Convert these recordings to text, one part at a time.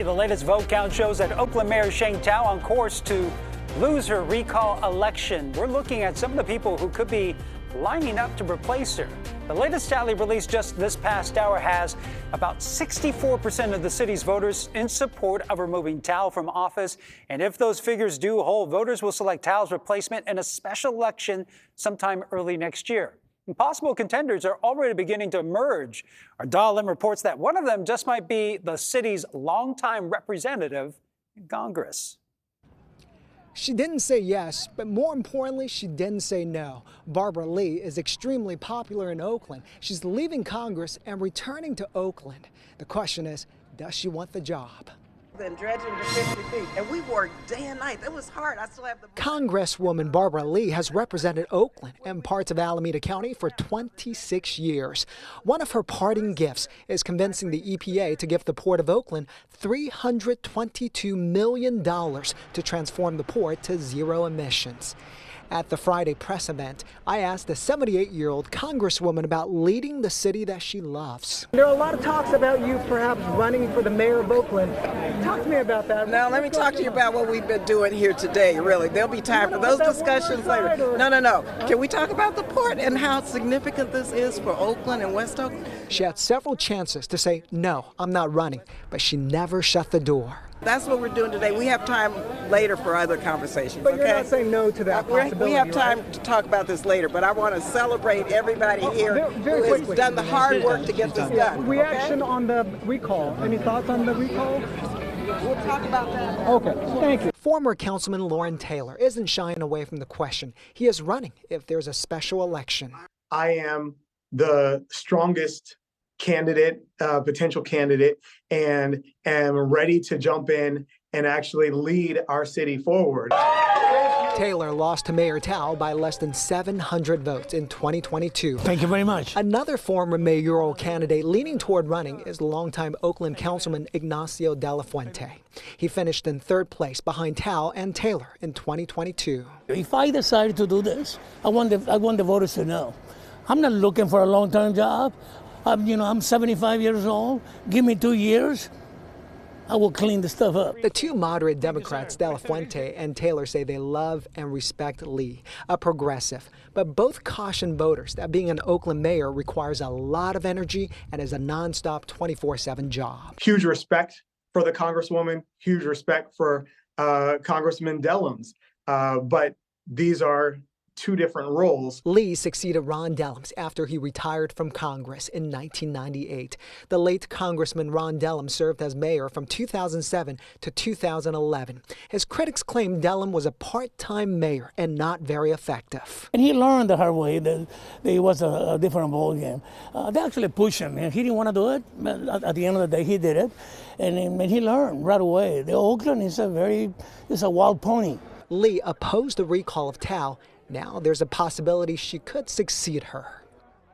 The latest vote count shows that Oakland Mayor Sheng Thao on course to lose her recall election. We're looking at some of the people who could be lining up to replace her. The latest tally released just this past hour has about 64% of the city's voters in support of removing Thao from office. And if those figures do hold, voters will select Thao's replacement in a special election sometime early next year. And possible contenders are already beginning to emerge. Our Dahlin reports that one of them just might be the city's longtime representative in Congress. She didn't say yes, but more importantly, she didn't say no. Barbara Lee is extremely popular in Oakland. She's leaving Congress and returning to Oakland. The question is, does she want the job? And dredging to 50 feet, and we worked day and night. It was hard. I still have the... Congresswoman Barbara Lee has represented Oakland and parts of Alameda County for 26 years. One of her parting gifts is convincing the EPA to give the Port of Oakland $322 million to transform the port to zero emissions. At the Friday press event, I asked the 78-year-old Congresswoman about leading the city that she loves. There are a lot of talks about you perhaps running for the mayor of Oakland. Talk to me about that. Now, let me talk to you about what we've been doing here today, really. There'll be time for those discussions later. No. Can we talk about the port and how significant this is for Oakland and West Oakland? She had several chances to say, no, I'm not running, but she never shut the door. That's what we're doing today. We have time later for other conversations, but okay? You're not saying no to that possibility, We have time right? to talk about this later, but I want to celebrate everybody here very who has quickly. done the hard work to get this done. Reaction on the recall. Any thoughts on the recall? We'll talk about that. Okay, thank you. Former Councilman Lauren Taylor isn't shying away from the question. He is running if there's a special election. I am the strongest candidate, potential candidate, and am ready to jump in and actually lead our city forward. Taylor lost to Mayor Thao by less than 700 votes in 2022. Thank you very much. Another former mayoral candidate leaning toward running is longtime Oakland Councilman Ignacio de la Fuente. He finished in third place behind Thao and Taylor in 2022. If I decided to do this, I want the voters to know. I'm not looking for a long-term job. I'm 75 years old. Give me 2 years. I will clean the stuff up. The two moderate Democrats, De La Fuente and Taylor, say they love and respect Lee, a progressive. But both caution voters that being an Oakland mayor requires a lot of energy and is a nonstop 24/7 job. Huge respect for the Congresswoman, huge respect for Congressman Dellums. But these are two different roles. Lee succeeded Ron Dellums after he retired from Congress in 1998. The late Congressman Ron Dellums served as mayor from 2007 to 2011. His critics claim Dellums was a part-time mayor and not very effective. And he learned the hard way that it was a different ballgame. They actually pushed him, and he didn't want to do it. But at the end of the day, he did it, and he learned right away. The Oakland is a wild pony. Lee opposed the recall of Thao. Now there's a possibility she could succeed her.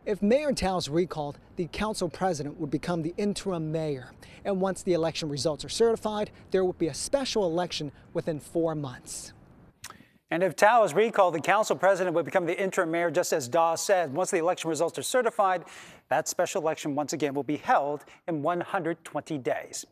If Mayor Thao's recalled, the council president would become the interim mayor. And once the election results are certified, there would be a special election within 4 months. And if Thao is recalled, the council president would become the interim mayor, just as Daw said. Once the election results are certified, that special election once again will be held in 120 days.